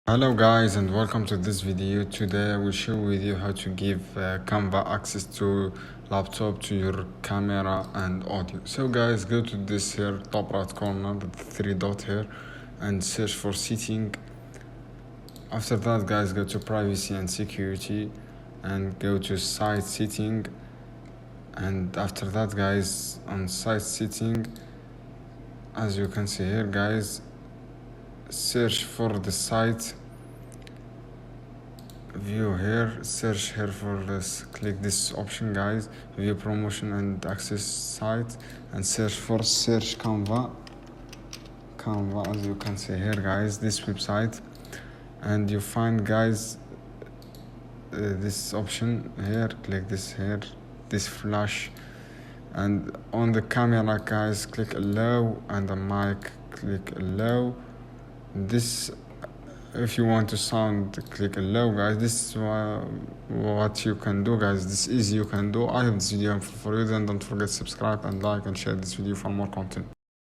Hello guys, and welcome to this video. Today I will show with you how to give Canva access to laptop, to your camera and audio. So guys, go to this here top right corner, the three dot here, and search for setting. After that guys, go to privacy and security and go to site setting. And after that guys, on site setting, as you can see here guys, search for the site view here, search here for this, click this option guys, view promotion and access site, and search Canva, as you can see here guys, this website, and you find guys this option here, click this here, this flash, and on the camera guys click allow, and the mic click allow. This, if you want to sound, click allow guys. This is what you can do guys. This is easy, you can do. I hope this video helpful for you. Then don't forget to subscribe and like and share this video for more content.